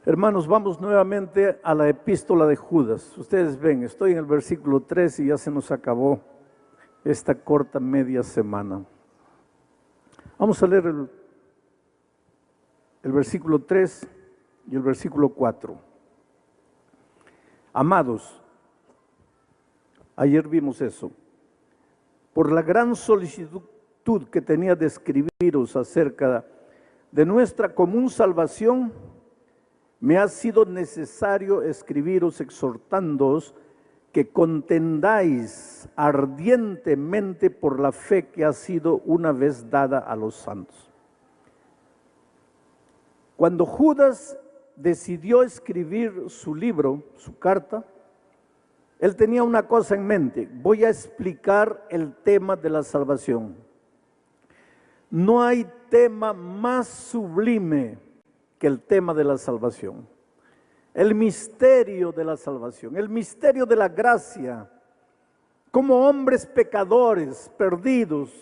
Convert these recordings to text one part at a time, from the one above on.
Hermanos, vamos nuevamente a la epístola de Judas. Ustedes ven, estoy en el versículo 3 y ya se nos acabó esta corta media semana. Vamos a leer el versículo 3 y el versículo 4. Amados, ayer vimos eso. Por la gran solicitud que tenía de escribiros acerca de nuestra común salvación, me ha sido necesario escribiros exhortándoos que contendáis ardientemente por la fe que ha sido una vez dada a los santos. Cuando Judas decidió escribir su libro, su carta, él tenía una cosa en mente: voy a explicar el tema de la salvación. No hay tema más sublime que el tema de la salvación, el misterio de la salvación, el misterio de la gracia. Como hombres pecadores, perdidos,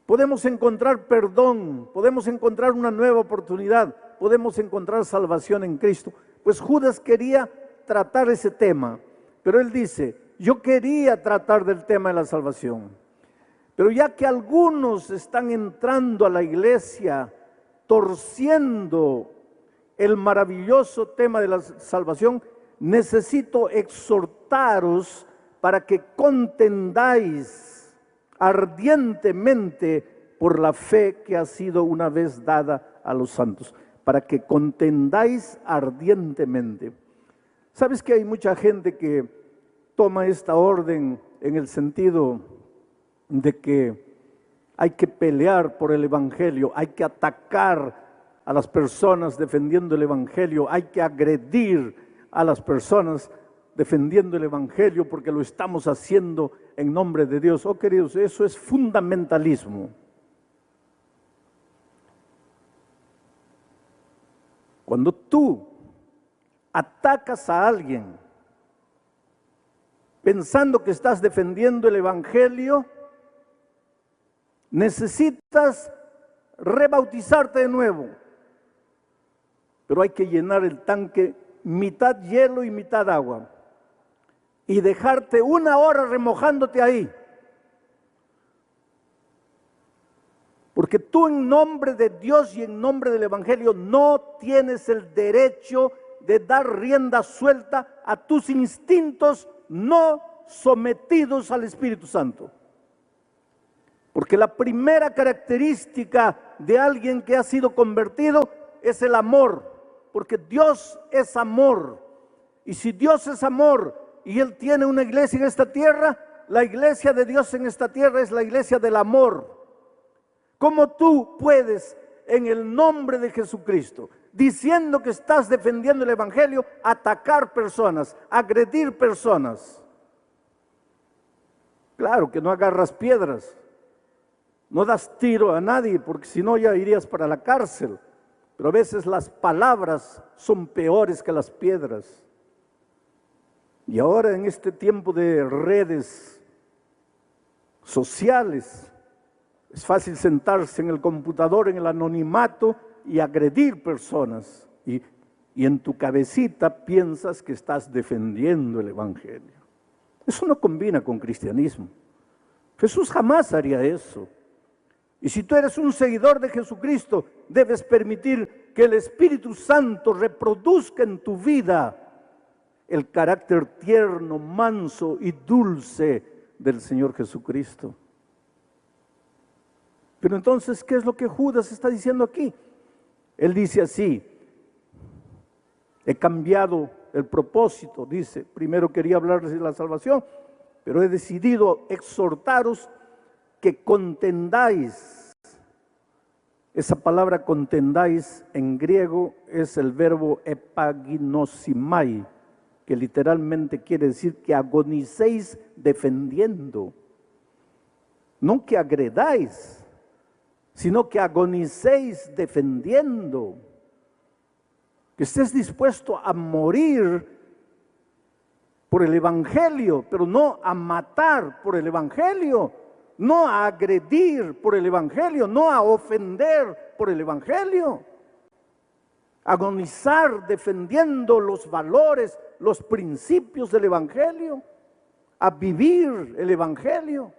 podemos encontrar perdón, podemos encontrar una nueva oportunidad, podemos encontrar salvación en Cristo. Pues Judas quería tratar ese tema, pero él dice: yo quería tratar del tema de la salvación, pero ya que algunos están entrando a la iglesia torciendo el maravilloso tema de la salvación, necesito exhortaros para que contendáis ardientemente por la fe que ha sido una vez dada a los santos, para que contendáis ardientemente. ¿Sabes que hay mucha gente que toma esta orden en el sentido de que hay que pelear por el evangelio, hay que atacar a las personas defendiendo el evangelio, hay que agredir a las personas defendiendo el evangelio porque lo estamos haciendo en nombre de Dios? Oh, queridos, eso es fundamentalismo. Cuando tú atacas a alguien pensando que estás defendiendo el evangelio, necesitas rebautizarte de nuevo, pero hay que llenar el tanque mitad hielo y mitad agua y dejarte 1 hora remojándote ahí, porque tú, en nombre de Dios y en nombre del evangelio, no tienes el derecho de dar rienda suelta a tus instintos no sometidos al Espíritu Santo. Porque la primera característica de alguien que ha sido convertido es el amor, porque Dios es amor. Y si Dios es amor y Él tiene una iglesia en esta tierra, la iglesia de Dios en esta tierra es la iglesia del amor. ¿Cómo tú puedes, en el nombre de Jesucristo, diciendo que estás defendiendo el evangelio, atacar personas, agredir personas? Claro que no agarras piedras, no das tiro a nadie, porque si no ya irías para la cárcel. Pero a veces las palabras son peores que las piedras. Y ahora, en este tiempo de redes sociales, es fácil sentarse en el computador, en el anonimato, y agredir personas. Y en tu cabecita piensas que estás defendiendo el evangelio. Eso no combina con cristianismo. Jesús jamás haría eso. Y si tú eres un seguidor de Jesucristo, debes permitir que el Espíritu Santo reproduzca en tu vida el carácter tierno, manso y dulce del Señor Jesucristo. Pero entonces, ¿qué es lo que Judas está diciendo aquí? Él dice así: he cambiado el propósito, dice. Primero quería hablarles de la salvación, pero he decidido exhortaros que contendáis. Esa palabra contendáis en griego es el verbo epaginosimai, que literalmente quiere decir que agonicéis defendiendo. No que agredáis, sino que agonicéis defendiendo. Que estés dispuesto a morir por el evangelio, pero no a matar por el evangelio, no a agredir por el evangelio, no a ofender por el evangelio. agonizar defendiendo los valores, los principios del Evangelio, a vivir el Evangelio.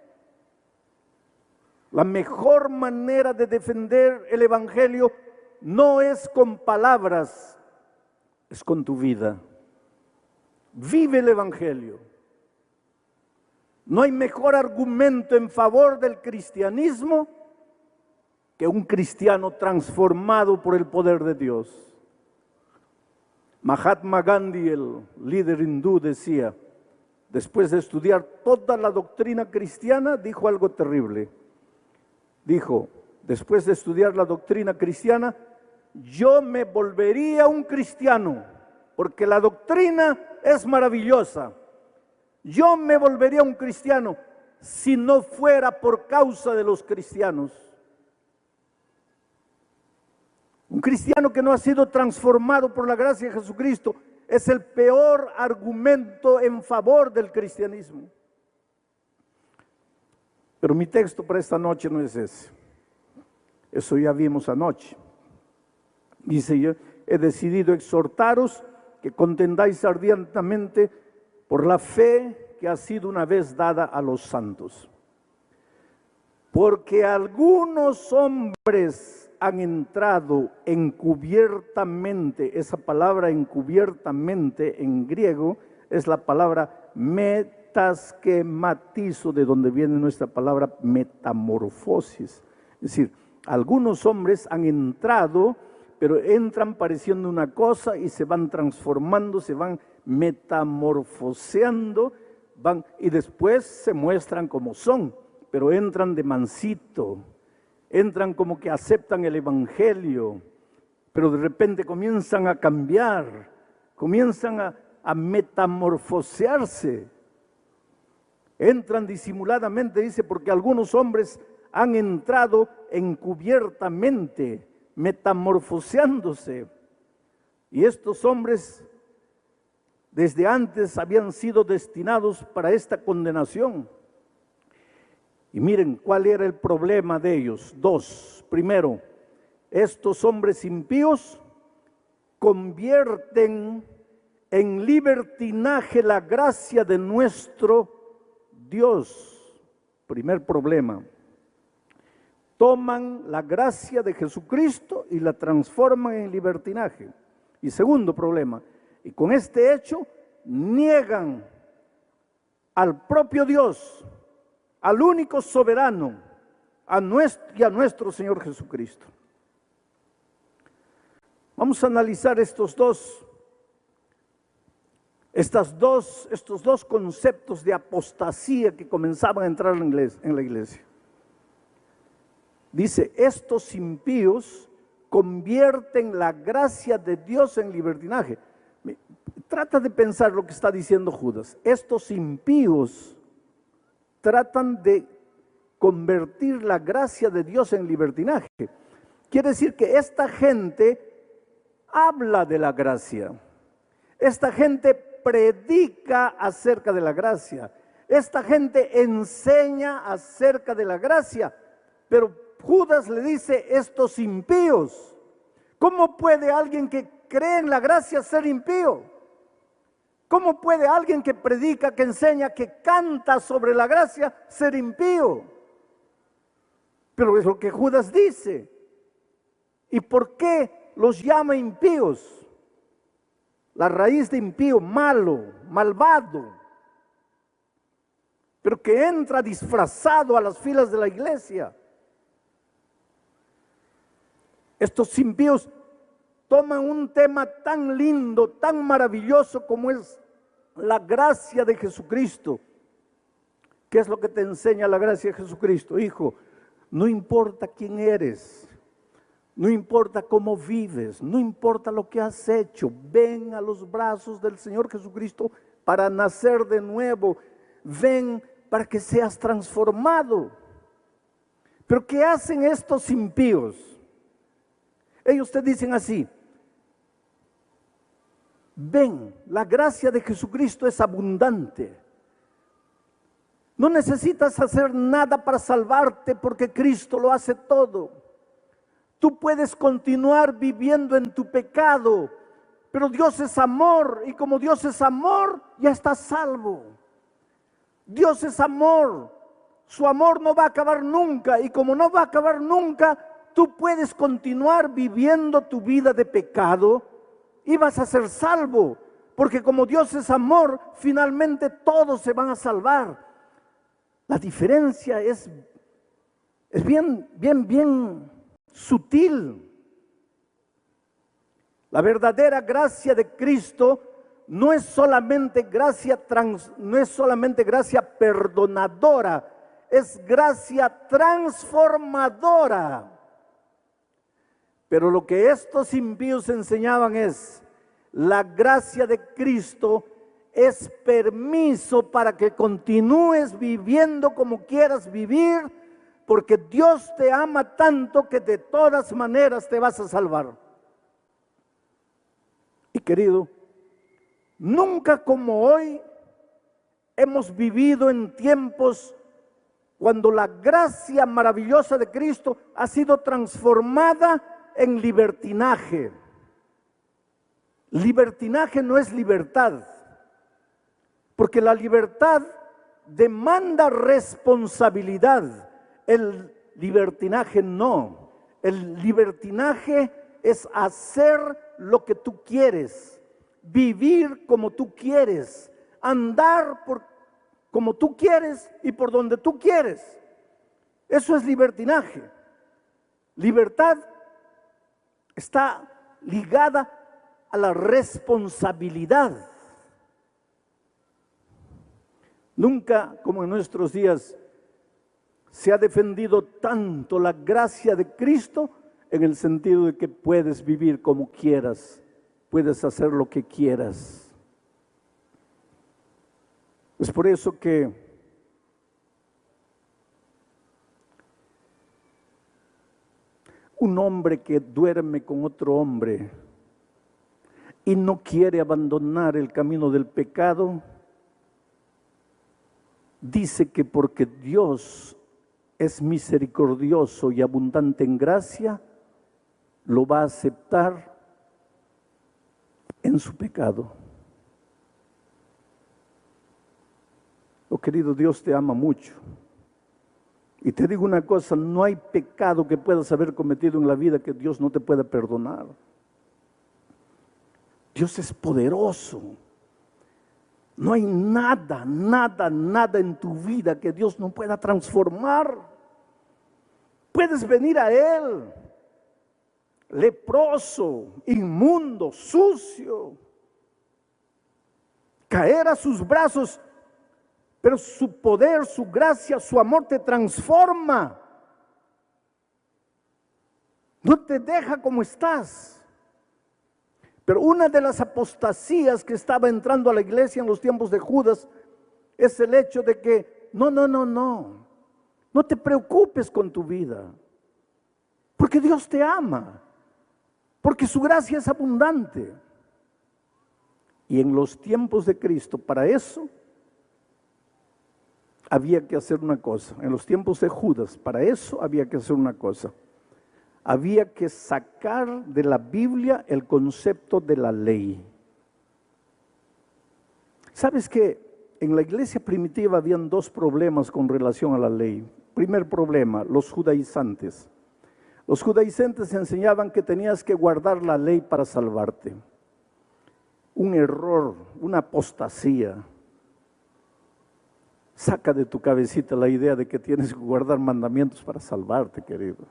La mejor manera de defender el Evangelio no es con palabras, es con tu vida. Vive el Evangelio. No hay mejor argumento en favor del cristianismo que un cristiano transformado por el poder de Dios. Mahatma Gandhi, el líder hindú, decía, después de estudiar toda la doctrina cristiana, dijo algo terrible. Dijo, después de estudiar la doctrina cristiana, yo me volvería un cristiano, porque la doctrina es maravillosa. Yo me volvería un cristiano si no fuera por causa de los cristianos. Un cristiano que no ha sido transformado por la gracia de Jesucristo es el peor argumento en favor del cristianismo. Pero mi texto para esta noche no es ese. Eso ya vimos anoche. Dice, yo he decidido exhortaros que contendáis ardientemente por la fe que ha sido una vez dada a los santos. Porque algunos hombres han entrado encubiertamente, esa palabra encubiertamente en griego es la palabra metaschematizo, de donde viene nuestra palabra metamorfosis. Es decir, algunos hombres han entrado, pero entran pareciendo una cosa y se van transformando, se van metamorfoseando, y después se muestran como son, pero entran de mansito, entran como que aceptan el Evangelio, pero de repente comienzan a cambiar, comienzan a metamorfosearse. Entran disimuladamente, dice, porque algunos hombres han entrado encubiertamente, metamorfoseándose. Y estos hombres desde antes habían sido destinados para esta condenación. Y miren cuál era el problema de ellos. Dos, primero, estos hombres impíos convierten en libertinaje la gracia de nuestro Dios. Primer problema. Toman la gracia de Jesucristo y la transforman en libertinaje. Y segundo problema, y con este hecho niegan al propio Dios, al único soberano, a nuestro Señor Jesucristo. Vamos a analizar estos dos conceptos de apostasía que comenzaban a entrar en la iglesia. Dice, estos impíos convierten la gracia de Dios en libertinaje. Trata de pensar lo que está diciendo Judas. Estos impíos tratan de convertir la gracia de Dios en libertinaje. Quiere decir que esta gente habla de la gracia. Esta gente predica acerca de la gracia. Esta gente enseña acerca de la gracia. Pero Judas le dice, estos impíos. ¿Cómo puede alguien que cree en la gracia ser impío? ¿Cómo puede alguien que predica, que enseña, que canta sobre la gracia ser impío? Pero es lo que Judas dice. ¿Y por qué los llama impíos? La raíz de impío, malo, malvado, pero que entra disfrazado a las filas de la iglesia. Estos impíos toman un tema tan lindo, tan maravilloso como es la gracia de Jesucristo. ¿Qué es lo que te enseña la gracia de Jesucristo? Hijo, no importa quién eres, no importa cómo vives, no importa lo que has hecho, ven a los brazos del Señor Jesucristo para nacer de nuevo, ven para que seas transformado. Pero ¿qué hacen estos impíos? Ellos te dicen así, ven, la gracia de Jesucristo es abundante. No necesitas hacer nada para salvarte porque Cristo lo hace todo. Tú puedes continuar viviendo en tu pecado, pero Dios es amor y como Dios es amor, ya estás salvo. Dios es amor, su amor no va a acabar nunca y como no va a acabar nunca, tú puedes continuar viviendo tu vida de pecado y vas a ser salvo, porque como Dios es amor, finalmente todos se van a salvar. La diferencia es bien sutil. La verdadera gracia de Cristo no es solamente gracia perdonadora, es gracia transformadora. Pero lo que estos impíos enseñaban es, la gracia de Cristo es permiso para que continúes viviendo como quieras vivir, porque Dios te ama tanto que de todas maneras te vas a salvar. Y querido, nunca como hoy hemos vivido en tiempos cuando la gracia maravillosa de Cristo ha sido transformada en libertinaje. Libertinaje no es libertad, porque la libertad demanda responsabilidad, el libertinaje no. El libertinaje es hacer lo que tú quieres, vivir como tú quieres, andar como tú quieres y por donde tú quieres. Eso es libertinaje. Libertad está ligada a la responsabilidad. Nunca como en nuestros días se ha defendido tanto la gracia de Cristo en el sentido de que puedes vivir como quieras, puedes hacer lo que quieras. Es por eso que un hombre que duerme con otro hombre y no quiere abandonar el camino del pecado, dice que porque Dios es misericordioso y abundante en gracia, lo va a aceptar en su pecado. Oh, querido, Dios te ama mucho. Y te digo una cosa, no hay pecado que puedas haber cometido en la vida que Dios no te pueda perdonar. Dios es poderoso. No hay nada en tu vida que Dios no pueda transformar. Puedes venir a Él, leproso, inmundo, sucio, caer a sus brazos, pero su poder, su gracia, su amor te transforma. No te deja como estás. Pero una de las apostasías que estaba entrando a la iglesia en los tiempos de Judas es el hecho de que no te preocupes con tu vida, porque Dios te ama, porque su gracia es abundante. Y en los tiempos de Cristo, para eso había que hacer una cosa. En los tiempos de Judas, para eso había que hacer una cosa. Había que sacar de la Biblia el concepto de la ley. ¿Sabes que en la iglesia primitiva habían dos problemas con relación a la ley? Primer problema, los judaizantes. Los judaizantes enseñaban que tenías que guardar la ley para salvarte. Un error, una apostasía. Saca de tu cabecita la idea de que tienes que guardar mandamientos para salvarte, querido.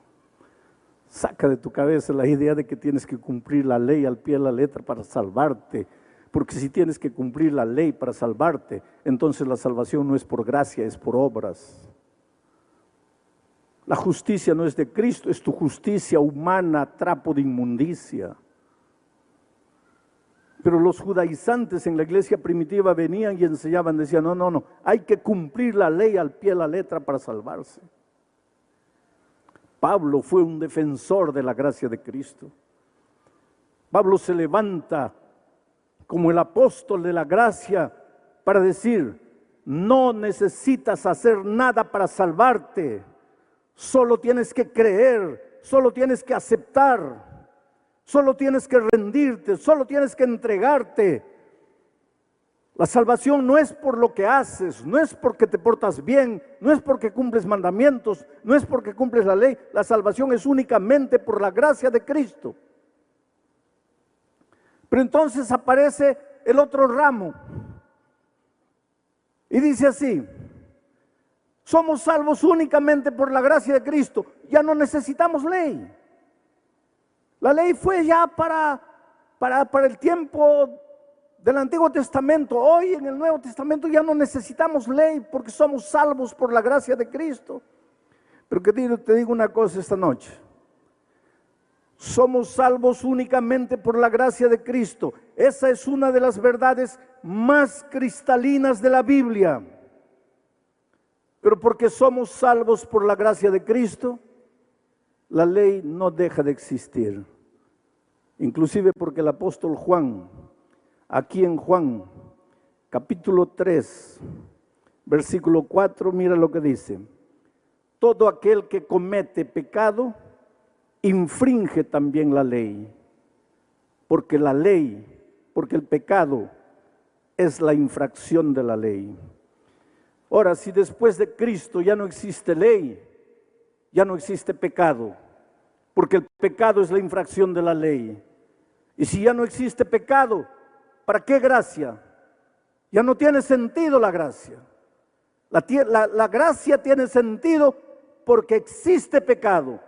Saca de tu cabeza la idea de que tienes que cumplir la ley al pie de la letra para salvarte. Porque si tienes que cumplir la ley para salvarte, entonces la salvación no es por gracia, es por obras. La justicia no es de Cristo, es tu justicia humana, trapo de inmundicia. Pero los judaizantes en la iglesia primitiva venían y enseñaban, decían, no, hay que cumplir la ley al pie de la letra para salvarse. Pablo fue un defensor de la gracia de Cristo. Pablo se levanta como el apóstol de la gracia para decir, no necesitas hacer nada para salvarte, solo tienes que creer, solo tienes que aceptar, solo tienes que rendirte, solo tienes que entregarte. La salvación no es por lo que haces, no es porque te portas bien, no es porque cumples mandamientos, no es porque cumples la ley. La salvación es únicamente por la gracia de Cristo. Pero entonces aparece el otro ramo y dice así: somos salvos únicamente por la gracia de Cristo, ya no necesitamos ley. La ley fue ya para el tiempo del Antiguo Testamento. Hoy en el Nuevo Testamento ya no necesitamos ley porque somos salvos por la gracia de Cristo. Pero que te digo una cosa esta noche: somos salvos únicamente por la gracia de Cristo. Esa es una de las verdades más cristalinas de la Biblia. Pero porque somos salvos por la gracia de Cristo, la ley no deja de existir. Inclusive porque el apóstol Juan, aquí en Juan, capítulo 3, versículo 4, mira lo que dice: todo aquel que comete pecado, infringe también la ley, porque el pecado es la infracción de la ley. Ahora, si después de Cristo ya no existe ley, ya no existe pecado, porque el pecado es la infracción de la ley. Y si ya no existe pecado, ¿para qué gracia? Ya no tiene sentido la gracia. La gracia tiene sentido porque existe pecado.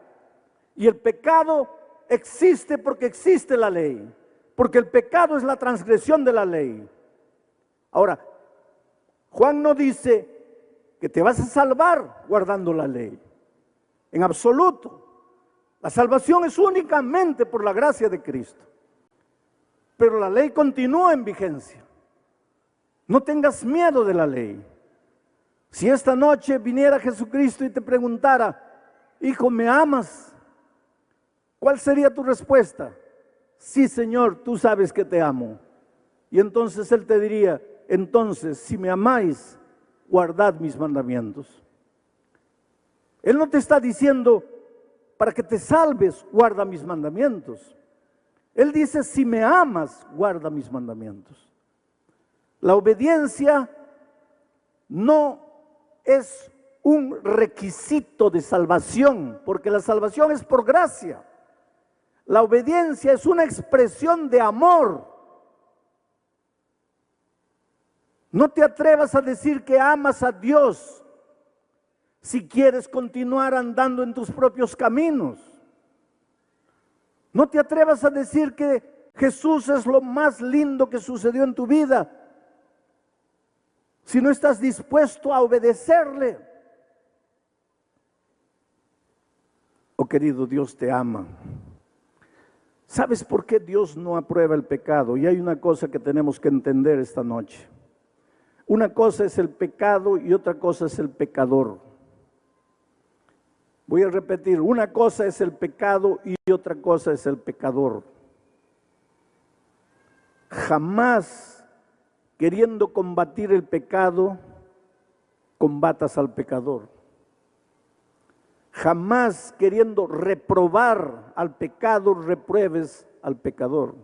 Y el pecado existe porque existe la ley. Porque el pecado es la transgresión de la ley. Ahora, Juan no dice que te vas a salvar guardando la ley. En absoluto. La salvación es únicamente por la gracia de Cristo. Pero la ley continúa en vigencia. No tengas miedo de la ley. Si esta noche viniera Jesucristo y te preguntara: hijo, ¿me amas? ¿Cuál sería tu respuesta? Sí, Señor, tú sabes que te amo. Y entonces Él te diría: entonces, si me amáis, guardad mis mandamientos. Él no te está diciendo: para que te salves, guarda mis mandamientos. Él dice: si me amas, guarda mis mandamientos. La obediencia no es un requisito de salvación, porque la salvación es por gracia. La obediencia es una expresión de amor. No te atrevas a decir que amas a Dios si quieres continuar andando en tus propios caminos. No te atrevas a decir que Jesús es lo más lindo que sucedió en tu vida si no estás dispuesto a obedecerle. Oh querido, Dios te ama. ¿Sabes por qué Dios no aprueba el pecado? Y hay una cosa que tenemos que entender esta noche. Una cosa es el pecado y otra cosa es el pecador. Voy a repetir: una cosa es el pecado y otra cosa es el pecador. Jamás queriendo combatir el pecado, combatas al pecador. Jamás queriendo reprobar al pecado, repruebes al pecador.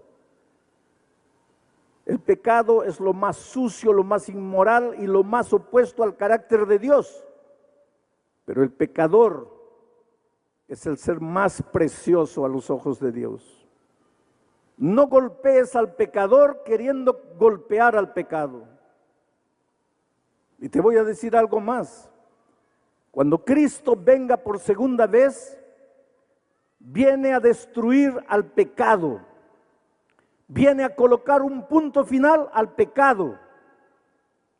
El pecado es lo más sucio, lo más inmoral y lo más opuesto al carácter de Dios. Pero el pecador es el ser más precioso a los ojos de Dios. No golpees al pecador queriendo golpear al pecado. Y te voy a decir algo más. Cuando Cristo venga por segunda vez, viene a destruir al pecado. Viene a colocar un punto final al pecado.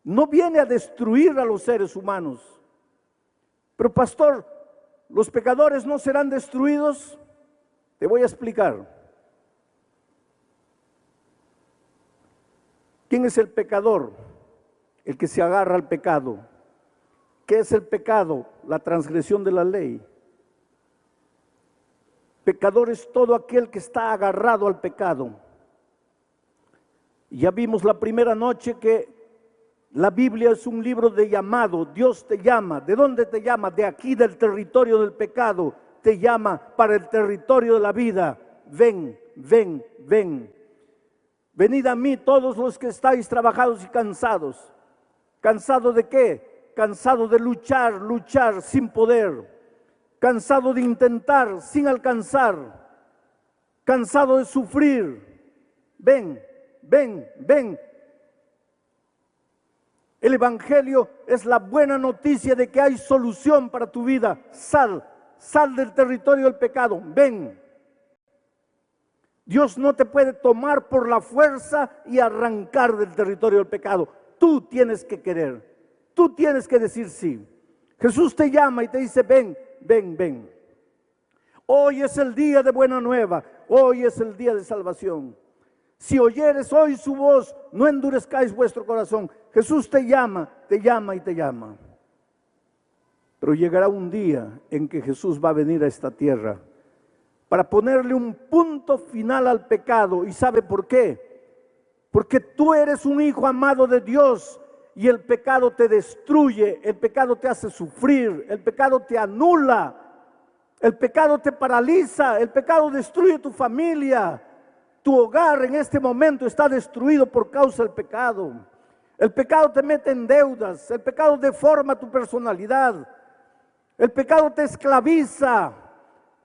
No viene a destruir a los seres humanos. Pero pastor, ¿los pecadores no serán destruidos? Te voy a explicar. ¿Quién es el pecador? El que se agarra al pecado. ¿Qué es el pecado? La transgresión de la ley. Pecador es todo aquel que está agarrado al pecado. Ya vimos la primera noche que la Biblia es un libro de llamado. Dios te llama. ¿De dónde te llama? De aquí, del territorio del pecado. te llama para el territorio de la vida. Ven, ven, ven. Venid a mí todos los que estáis trabajados y cansados. ¿Cansado de qué? Cansado de luchar, luchar sin poder. Cansado de intentar sin alcanzar. Cansado de sufrir. Ven, ven, ven. El Evangelio es la buena noticia de que hay solución para tu vida. Sal, sal del territorio del pecado. Ven. Dios no te puede tomar por la fuerza y arrancar del territorio del pecado. Tú tienes que querer. Tú tienes que decir sí. Jesús te llama y te dice, ven, ven, ven. Hoy es el día de buena nueva. Hoy es el día de salvación. Si oyeres hoy su voz, no endurezcáis vuestro corazón. Jesús te llama y te llama. Pero llegará un día en que Jesús va a venir a esta tierra para ponerle un punto final al pecado. ¿Y sabe por qué? Porque tú eres un hijo amado de Dios y el pecado te destruye, el pecado te hace sufrir, el pecado te anula, el pecado te paraliza, el pecado destruye tu familia. Tu hogar en este momento está destruido por causa del pecado. El pecado te mete en deudas, el pecado deforma tu personalidad, el pecado te esclaviza.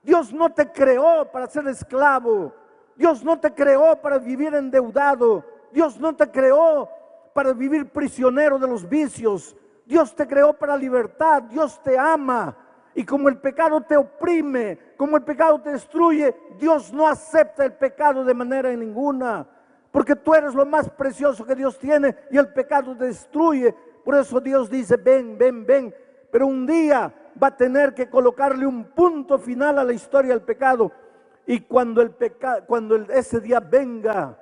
Dios no te creó para ser esclavo, Dios no te creó para vivir endeudado, Dios no te creó para vivir prisionero de los vicios, Dios te creó para libertad, Dios te ama. Y como el pecado te oprime, como el pecado te destruye, Dios no acepta el pecado de manera ninguna. Porque tú eres lo más precioso que Dios tiene y el pecado te destruye. Por eso Dios dice, ven, ven, ven. Pero un día va a tener que colocarle un punto final a la historia del pecado. Y cuando ese día venga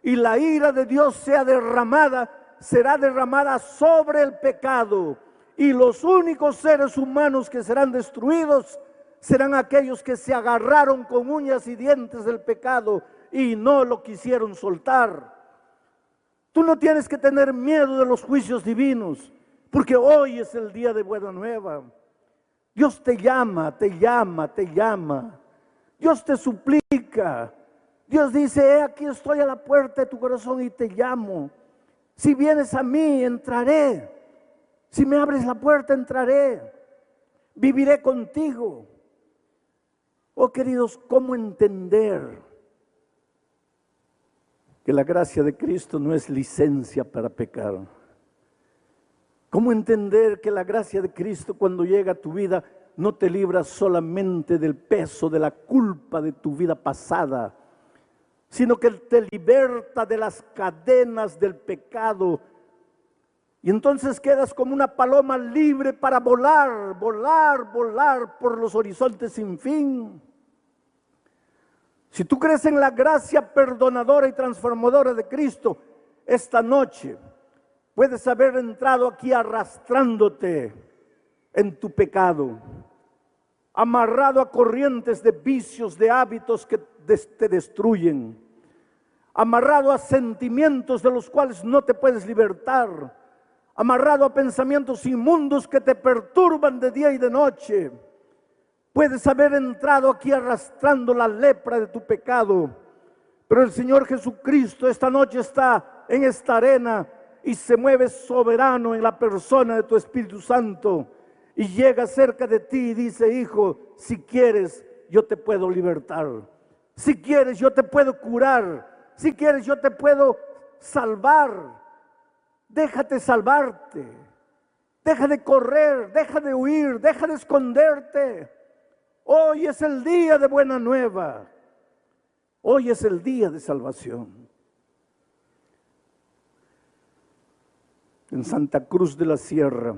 y la ira de Dios sea derramada, será derramada sobre el pecado. Y los únicos seres humanos que serán destruidos serán aquellos que se agarraron con uñas y dientes del pecado y no lo quisieron soltar. Tú no tienes que tener miedo de los juicios divinos, porque hoy es el día de buena nueva. Dios te llama, te llama, te llama. Dios te suplica. Dios dice, aquí estoy a la puerta de tu corazón y te llamo. Si vienes a mí, entraré. Si me abres la puerta, entraré, viviré contigo. Oh queridos, ¿cómo entender que la gracia de Cristo no es licencia para pecar? ¿Cómo entender que la gracia de Cristo cuando llega a tu vida no te libra solamente del peso, de la culpa de tu vida pasada, sino que te liberta de las cadenas del pecado? Y entonces quedas como una paloma libre para volar, volar, volar por los horizontes sin fin. Si tú crees en la gracia perdonadora y transformadora de Cristo, esta noche puedes haber entrado aquí arrastrándote en tu pecado, amarrado a corrientes de vicios, de hábitos que te destruyen, amarrado a sentimientos de los cuales no te puedes libertar, amarrado a pensamientos inmundos que te perturban de día y de noche. Puedes haber entrado aquí arrastrando la lepra de tu pecado, pero el Señor Jesucristo esta noche está en esta arena y se mueve soberano en la persona de tu Espíritu Santo y llega cerca de ti y dice, hijo, si quieres yo te puedo libertar, si quieres yo te puedo curar, si quieres yo te puedo salvar. Déjate salvarte, deja de correr, deja de huir, deja de esconderte. Hoy es el día de buena nueva, hoy es el día de salvación. En Santa Cruz de la Sierra,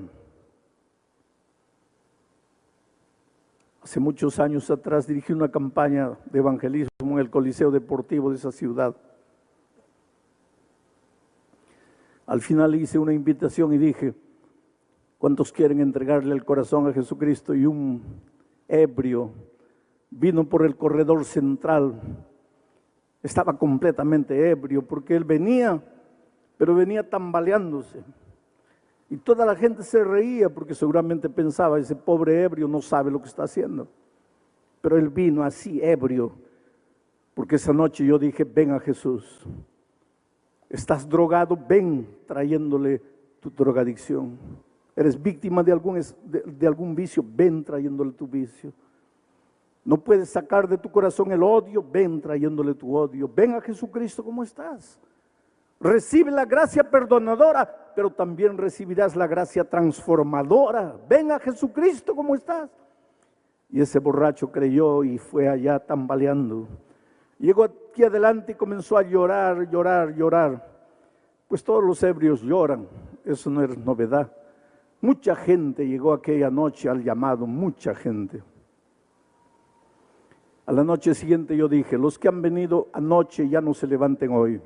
hace muchos años atrás, dirigí una campaña de evangelismo en el Coliseo Deportivo de esa ciudad. Al final hice una invitación y dije, ¿cuántos quieren entregarle el corazón a Jesucristo? Y un ebrio vino por el corredor central. Estaba completamente ebrio porque él venía, pero venía tambaleándose. Y toda la gente se reía porque seguramente pensaba, ese pobre ebrio no sabe lo que está haciendo. pero él vino así ebrio, porque esa noche yo dije, ven a Jesús. Estás drogado, ven trayéndole tu drogadicción. Eres víctima de algún vicio, ven trayéndole tu vicio. No puedes sacar de tu corazón el odio, ven trayéndole tu odio. Ven a Jesucristo como estás. Recibe la gracia perdonadora, pero también recibirás la gracia transformadora. Ven a Jesucristo como estás. Y ese borracho creyó y fue allá tambaleando. Llegó aquí adelante y comenzó a llorar, llorar, llorar. Pues todos los ebrios lloran, eso no es novedad. Mucha gente llegó aquella noche al llamado, mucha gente. A la noche siguiente yo dije, los que han venido anoche ya no se levanten hoy.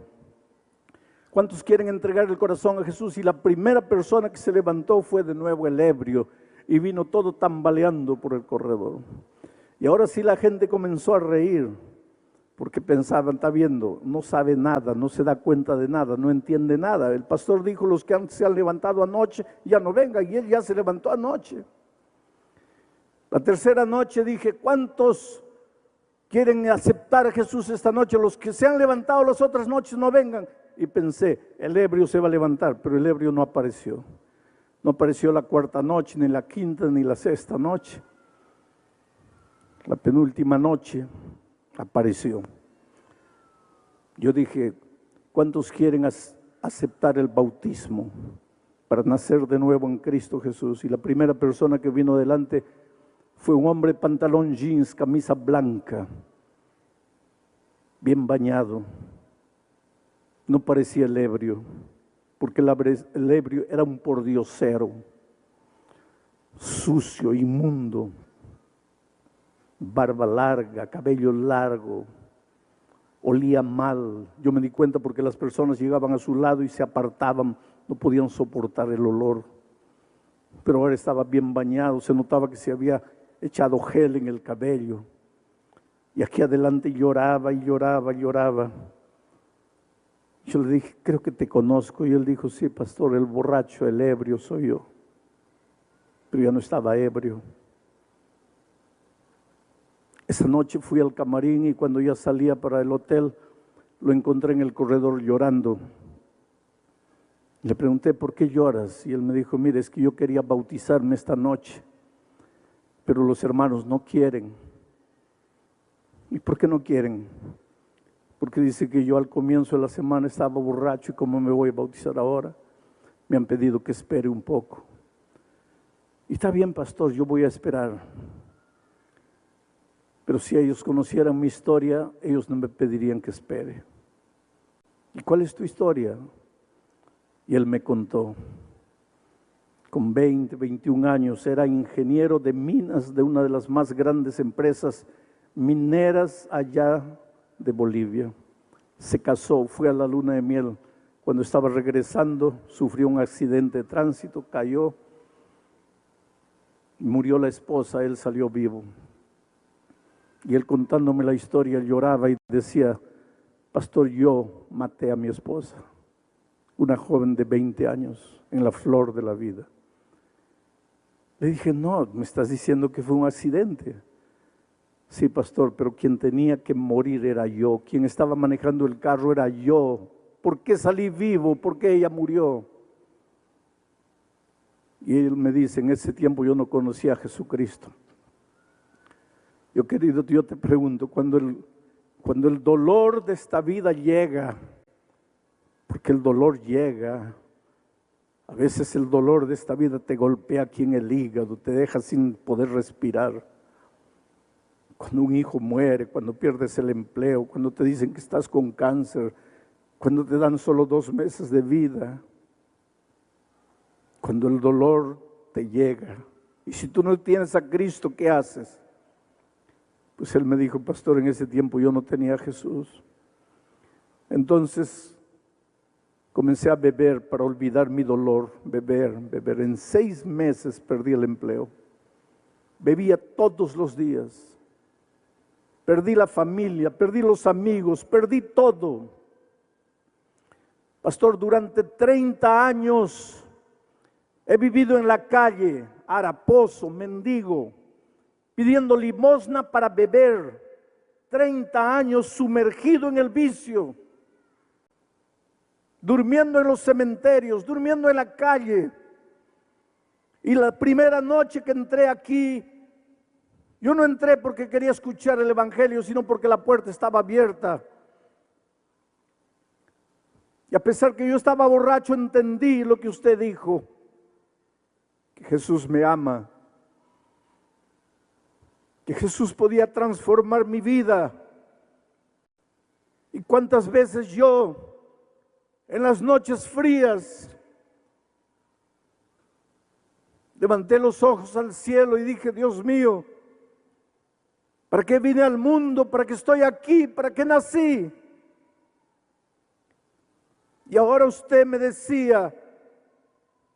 ¿Cuántos quieren entregar el corazón a Jesús? Y la primera persona que se levantó fue de nuevo el ebrio y vino todo tambaleando por el corredor. Y ahora sí la gente comenzó a reír porque pensaban, está viendo, no sabe nada, no se da cuenta de nada, no entiende nada. El pastor dijo, los que se han levantado anoche ya no vengan, y él ya se levantó anoche. La tercera noche dije, ¿cuántos quieren aceptar a Jesús esta noche? Los que se han levantado las otras noches no vengan. Y pensé, el ebrio se va a levantar, pero el ebrio no apareció. No apareció la cuarta noche, ni la quinta, ni la sexta noche. La penúltima noche apareció. Yo dije, ¿cuántos quieren aceptar el bautismo para nacer de nuevo en Cristo Jesús? Y la primera persona que vino delante fue un hombre pantalón jeans, camisa blanca, bien bañado. No parecía el ebrio, porque el ebrio era un pordiosero, sucio, inmundo, barba larga, cabello largo, olía mal. Yo me di cuenta porque las personas llegaban a su lado y se apartaban, no podían soportar el olor. Pero ahora estaba bien bañado, se notaba que se había echado gel en el cabello. Y aquí adelante lloraba y lloraba y lloraba. Yo le dije, creo que te conozco. Y él dijo, sí, pastor, el borracho, el ebrio soy yo. Pero ya no estaba ebrio. Esa noche fui al camarín y cuando ya salía para el hotel, lo encontré en el corredor llorando. Le pregunté, ¿por qué lloras? Y él me dijo, mire, es que yo quería bautizarme esta noche, pero los hermanos no quieren. ¿Y por qué no quieren? Porque dice que yo al comienzo de la semana estaba borracho y ¿cómo me voy a bautizar ahora? Me han pedido que espere un poco. Y está bien, pastor, yo voy a esperar. Pero si ellos conocieran mi historia, ellos no me pedirían que espere. ¿Y cuál es tu historia? Y él me contó. Con 20, 21 años, era ingeniero de minas de una de las más grandes empresas mineras allá de Bolivia. Se casó, fue a la luna de miel. Cuando estaba regresando, sufrió un accidente de tránsito, cayó, murió la esposa, él salió vivo. Y él contándome la historia lloraba y decía, pastor, yo maté a mi esposa, una joven de 20 años, en la flor de la vida. Le dije, no, me estás diciendo que fue un accidente. Sí, pastor, pero quien tenía que morir era yo, quien estaba manejando el carro era yo. ¿Por qué salí vivo? ¿Por qué ella murió? Y él me dice, en ese tiempo yo no conocía a Jesucristo. Yo, querido, yo te pregunto, cuando el dolor de esta vida llega, porque el dolor llega, a veces el dolor de esta vida te golpea aquí en el hígado, te deja sin poder respirar. Cuando un hijo muere, cuando pierdes el empleo, cuando te dicen que estás con cáncer, cuando te dan solo 2 meses de vida, cuando el dolor te llega. Y si tú no tienes a Cristo, ¿qué haces? Pues él me dijo, pastor, en ese tiempo yo no tenía a Jesús. Entonces comencé a beber para olvidar mi dolor, beber. En 6 meses perdí el empleo. Bebía todos los días. Perdí la familia, perdí los amigos, perdí todo. Pastor, durante 30 años he vivido en la calle, haraposo, mendigo. pidiendo limosna para beber, 30 años sumergido en el vicio, durmiendo en los cementerios, durmiendo en la calle. Y la primera noche que entré aquí, yo no entré porque quería escuchar el evangelio, sino porque la puerta estaba abierta. Y a pesar que yo estaba borracho, entendí lo que usted dijo, que Jesús me ama, que Jesús podía transformar mi vida. Y cuántas veces yo, en las noches frías, levanté los ojos al cielo y dije: Dios mío, ¿para qué vine al mundo? ¿Para qué estoy aquí? ¿Para qué nací? Y ahora usted me decía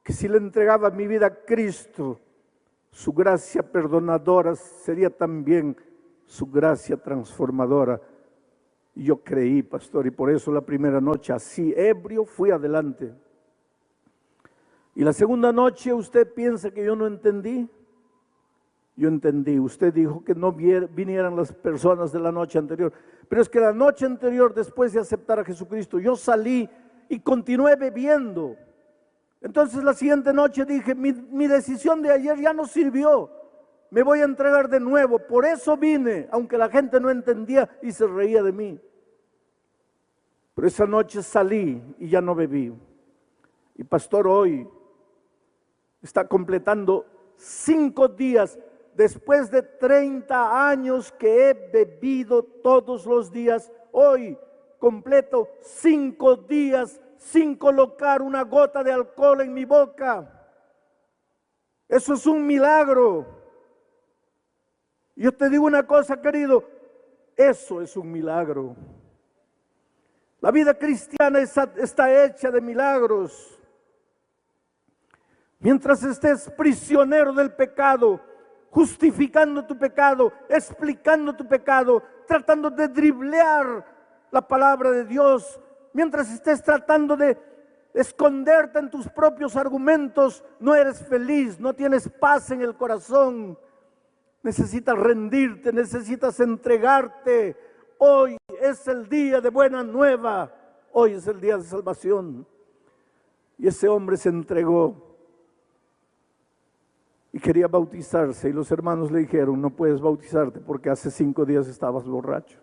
que si le entregaba mi vida a Cristo, su gracia perdonadora sería también su gracia transformadora. Y yo creí, pastor, y por eso la primera noche, así ebrio, fui adelante. Y la segunda noche, ¿usted piensa que yo no entendí? Yo entendí. Usted dijo que no vinieran las personas de la noche anterior, pero es que la noche anterior, después de aceptar a Jesucristo, yo salí y continué bebiendo. Entonces la siguiente noche dije: mi decisión de ayer ya no sirvió, me voy a entregar de nuevo. Por eso vine, aunque la gente no entendía y se reía de mí. Pero esa noche salí y ya no bebí. Y pastor, hoy está completando 5 días, después de 30 años que he bebido todos los días. Hoy completo 5 días sin colocar una gota de alcohol en mi boca. Eso es un milagro. Yo te digo una cosa, querido, eso es un milagro. La vida cristiana está hecha de milagros. Mientras estés prisionero del pecado, justificando tu pecado, explicando tu pecado, tratando de driblear la palabra de Dios, mientras estés tratando de esconderte en tus propios argumentos, no eres feliz, no tienes paz en el corazón. Necesitas rendirte, necesitas entregarte. Hoy es el día de buena nueva, hoy es el día de salvación. Y ese hombre se entregó y quería bautizarse, y los hermanos le dijeron: no puedes bautizarte porque hace 5 días estabas borracho.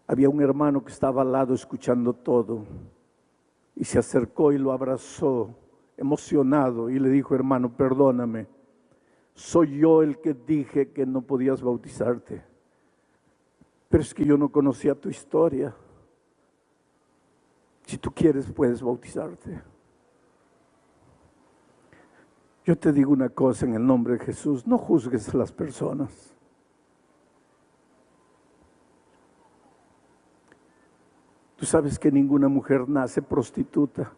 Había un hermano que estaba al lado escuchando todo y se acercó y lo abrazó emocionado y le dijo: hermano, perdóname, soy yo el que dije que no podías bautizarte, pero es que yo no conocía tu historia. Si tú quieres, puedes bautizarte. Yo te digo una cosa en el nombre de Jesús: no juzgues a las personas. Tú sabes que ninguna mujer nace prostituta.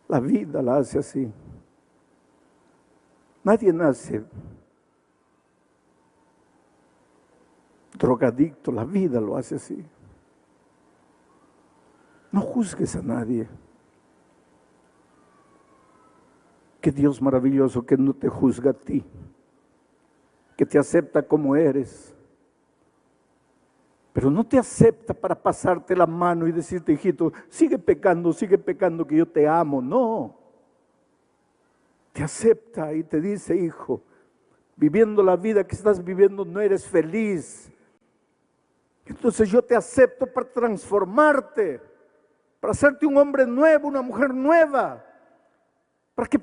La vida la hace así. Nadie nace drogadicto, la vida lo hace así. No juzgues a nadie. Qué Dios maravilloso que no te juzga a ti, que te acepta como eres. Pero no te acepta para pasarte la mano y decirte: hijito, sigue pecando, que yo te amo. No. Te acepta y te dice: hijo, viviendo la vida que estás viviendo no eres feliz. Entonces yo te acepto para transformarte, para hacerte un hombre nuevo, una mujer nueva, para que